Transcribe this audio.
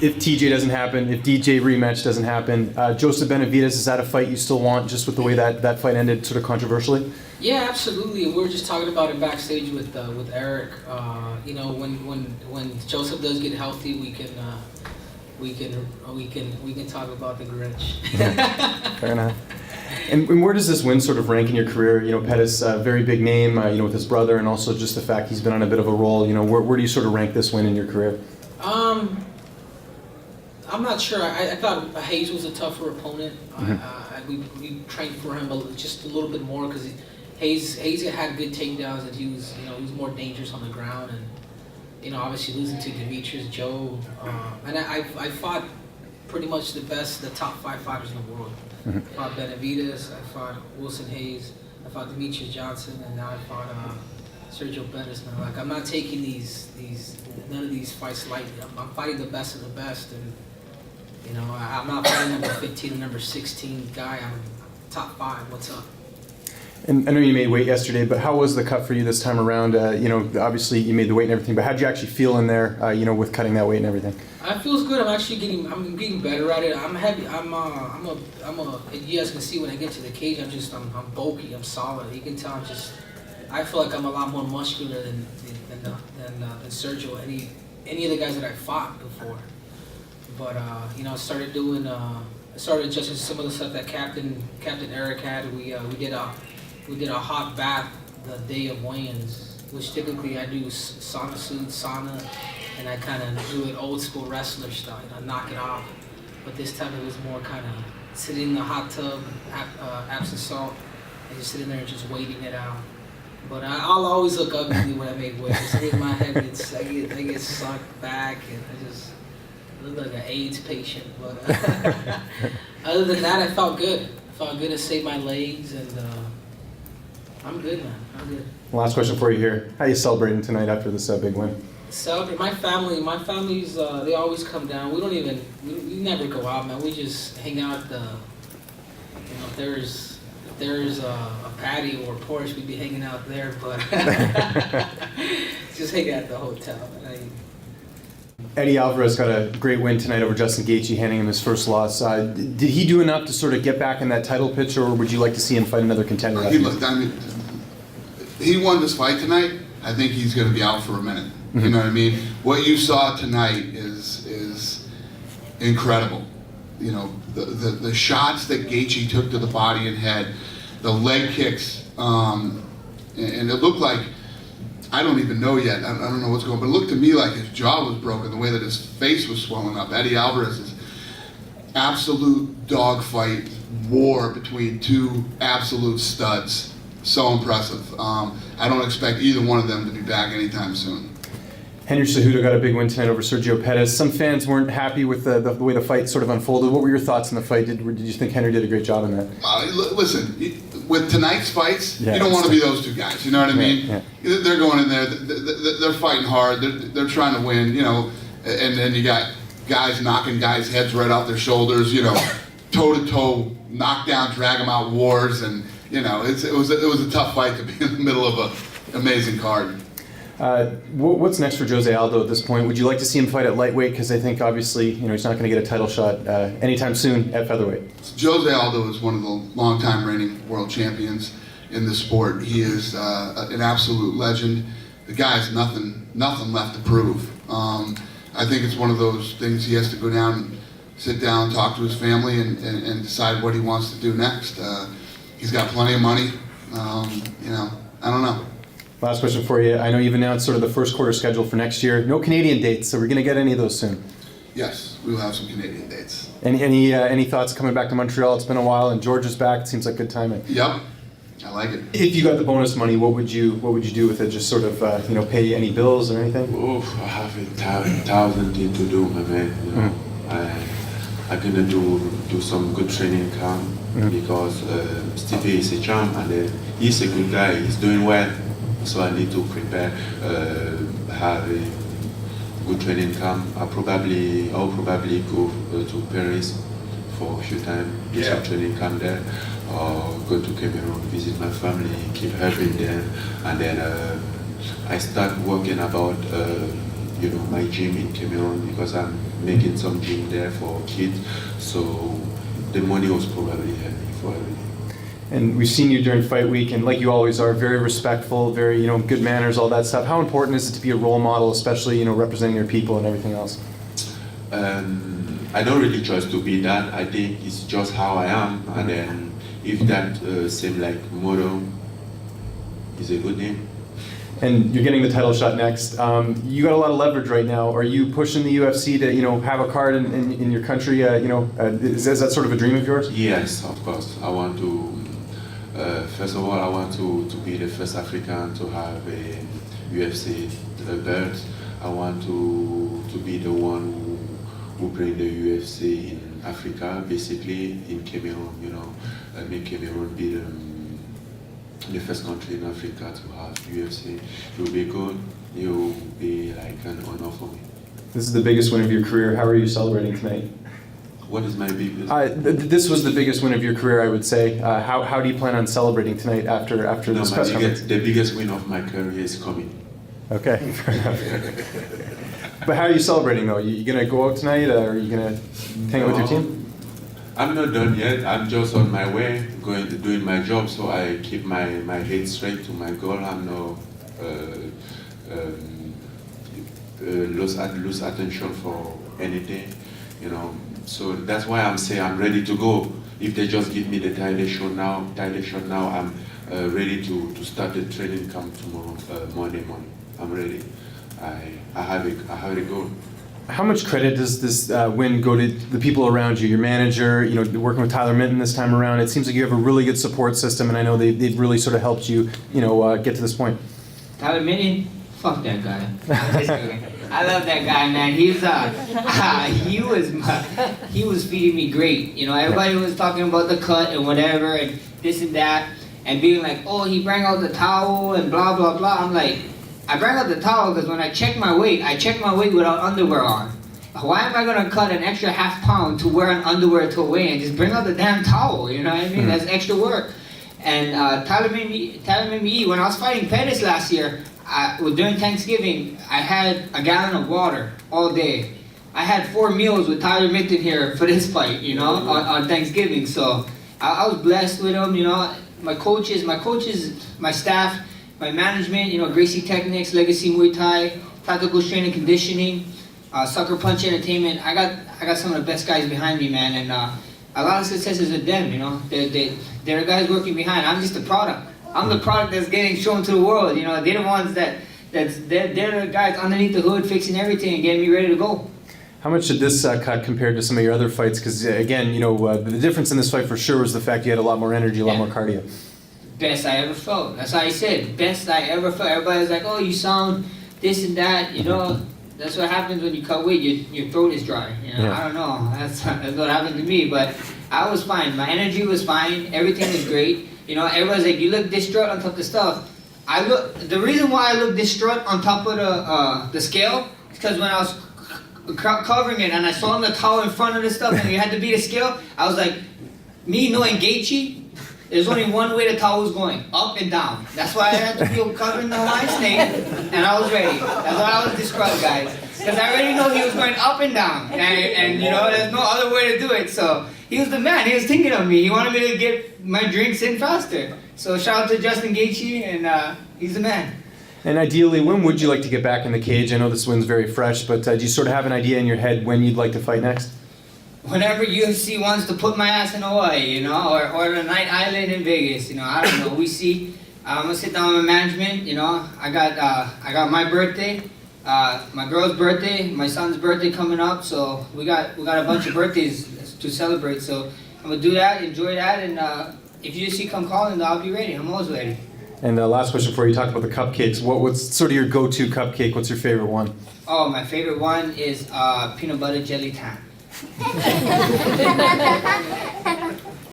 if TJ doesn't happen, if DJ rematch doesn't happen, Joseph Benavidez, is that a fight you still want, just with the way that fight ended, sort of controversially? Yeah, absolutely. We were just talking about it backstage with Eric. You know, when Joseph does get healthy, we can talk about the Grinch. Fair enough. And where does this win sort of rank in your career? You know, Pettis, very big name, you know, with his brother, and also just the fact he's been on a bit of a roll. You know, where do you sort of rank this win in your career? I'm not sure. I thought Hayes was a tougher opponent. We trained for him just a little bit more because Hayes had good takedowns, and he was more dangerous on the ground. And you know, obviously losing to Demetrius, Joe, and I fought pretty much the top 5 fighters in the world. I fought Benavidez, I fought Wilson Hayes, I fought Demetrius Johnson, and now I fought Sergio Pettis. Like, I'm not taking none of these fights lightly. I'm fighting the best of the best, and you know, I'm not fighting number 15 or number 16 guy. I'm top 5. What's up? And I know you made weight yesterday, but how was the cut for you this time around? You know, obviously you made the weight and everything, but how did you actually feel in there? You know, with cutting that weight and everything. It feels good. I'm getting better at it. I'm heavy. You guys can see when I get to the cage, I'm bulky. I'm solid. You can tell I feel like I'm a lot more muscular than Sergio, any of the guys that I fought before. But you know, I started adjusting some of the stuff that Captain Eric had. We did a hot bath the day of weigh-ins, which typically I do sauna, and I kind of do it old school wrestler style, you know, knock it off. But this time it was more kind of sitting in the hot tub, absent salt, and just sitting there and just waiting it out. But I'll always look ugly when I make weight. My head I get sucked back, and I look like an AIDS patient. But other than that, I felt good. I felt good to save my legs, and I'm good, man. I'm good. Last question for you here. How are you celebrating tonight after this big win? Celebrate. My family's, they always come down. We never go out, man. We just hang out at if there's a patio or a porch, we'd be hanging out there, but just hang out at the hotel. Eddie Alvarez got a great win tonight over Justin Gaethje, handing him his first loss. Did he do enough to sort of get back in that title picture, or would you like to see him fight another contender? He won this fight tonight. I think he's going to be out for a minute. You know what I mean? What you saw tonight is incredible. You know, the shots that Gaethje took to the body and head, the leg kicks, and it looked like, I don't even know yet, I don't know what's going on, but it looked to me like his jaw was broken, the way that his face was swelling up. Eddie Alvarez's absolute dogfight war between two absolute studs. So impressive. I don't expect either one of them to be back anytime soon. Henry Cejudo got a big win tonight over Sergio Pettis. Some fans weren't happy with the way the fight sort of unfolded. What were your thoughts on the fight? Did you think Henry did a great job in that? Listen, with tonight's fights, you don't want to be those two guys. You know what I mean? Yeah. They're going in there. They're fighting hard. They're trying to win. You know, and then you got guys knocking guys' heads right off their shoulders. You know, toe to toe, knockdown, drag them out wars, and you know, it was a tough fight to be in the middle of an amazing card. What's next for Jose Aldo at this point? Would you like to see him fight at lightweight? Because I think obviously, you know, he's not going to get a title shot anytime soon at featherweight. Jose Aldo is one of the longtime reigning world champions in the sport. He is an absolute legend. The guy has nothing left to prove. I think it's one of those things he has to go down and sit down, talk to his family, and decide what he wants to do next. He's got plenty of money. You know, I don't know. Last question for you. I know you've announced sort of the first quarter schedule for next year. No Canadian dates, so we're going to get any of those soon. Yes, we'll have some Canadian dates. Any thoughts coming back to Montreal? It's been a while, and Georgia's back. It seems like good timing. Yep, I like it. If you got the bonus money, what would you do with it? Just sort of you know, pay any bills or anything? Oof, I have 1,000 things to do, my man. You know, I'm gonna do some good training camp because Stevie is a champ and he's a good guy. He's doing well. So I need to prepare, have a good training camp. I'll probably go to Paris for a few times, do some training camp there, or go to Cameroon, visit my family, keep helping them, and then I start working about my gym in Cameroon because I'm making some gym there for kids. So the money was probably helping for everything. And we've seen you during fight week, and like you always are, very respectful, very good manners, all that stuff. How important is it to be a role model, especially representing your people and everything else? I don't really choose to be that. I think it's just how I am, and then if that seems like motto is a good name. And you're getting the title shot next. You got a lot of leverage right now. Are you pushing the UFC to have a card in your country? Is that sort of a dream of yours? Yes, of course. I want to. First of all, I want to be the first African to have a UFC belt. I want to be the one who bring the UFC in Africa, basically in Cameroon. Make Cameroon be the first country in Africa to have UFC. It will be good. It will be like an honor for me. This is the biggest win of your career. How are you celebrating tonight? What is my biggest? This was the biggest win of your career, I would say. How do you plan on celebrating tonight after this press conference? The biggest win of my career is coming. Okay, fair enough. But how are you celebrating though? You gonna go out tonight, or are you gonna hang out with your team? I'm not done yet. I'm just on my way, doing my job. So I keep my head straight to my goal. I'm not lose attention for anything, So that's why I'm saying I'm ready to go. If they just give me the title shot now, I'm ready to start the training camp tomorrow, Monday morning. I'm ready. I have a goal. How much credit does this win go to the people around you, your manager, working with Tyler Minton this time around? It seems like you have a really good support system, and I know they've really sort of helped you, get to this point. Tyler Minton, fuck that guy. I'm just kidding. I love that guy, man. He was feeding me great. Everybody was talking about the cut and whatever and this and that, and being like, oh, he brought out the towel and blah blah blah. I'm like, I brought out the towel because when I check my weight without underwear on. Why am I gonna cut an extra half pound to wear an underwear to weigh and just bring out the damn towel? You know what I mean? That's extra work. And Tyler made me eat. When I was fighting Pettis last year, during Thanksgiving, I had a gallon of water all day. I had 4 meals with Tyler Minton here for this fight, on Thanksgiving. So I was blessed with him, my coaches, my staff, my management, Gracie Techniques, Legacy Muay Thai, Tactical Strength and Conditioning, Sucker Punch Entertainment. I got some of the best guys behind me, man, and a lot of success is with them, They're the guys working behind. I'm just the product. I'm the product that's getting shown to the world. They're the ones they're the guys underneath the hood fixing everything and getting me ready to go. How much did this cut compare to some of your other fights? Because again, the difference in this fight for sure was the fact you had a lot more energy, a lot more cardio. Best I ever felt. That's how I said. Best I ever felt. Everybody's like, oh, you sound this and that. That's what happens when you cut weight. Your throat is dry. I don't know. That's what happened to me. But I was fine. My energy was fine. Everything was great. Everybody's like, you look distraught on top of the stuff. The reason why I look distraught on top of the scale is because when I was covering it and I saw the towel in front of the stuff and you had to beat a scale, I was like, me knowing Gaethje, there's only one way the towel was going, up and down. That's why I had to be covering the line snake, and I was ready. That's why I was distraught, guys. Because I already know he was going up and down, and there's no other way to do it. So he was the man. He was thinking of me. He wanted me to get my drinks in faster. So shout out to Justin Gaethje, and he's the man. And ideally, when would you like to get back in the cage? I know this win's very fresh, but do you sort of have an idea in your head when you'd like to fight next? Whenever UFC wants to put my ass in Hawaii, or the Night Island in Vegas, I don't know. We see. I'm gonna sit down with management. I got my birthday, my girl's birthday, my son's birthday coming up. So we got a bunch of birthdays to celebrate. So I'm gonna do that, enjoy that, and if UFC come calling, I'll be ready. I'm always ready. And last question before you talk about the cupcakes. What's sort of your go-to cupcake? What's your favorite one? Oh, my favorite one is peanut butter jelly time.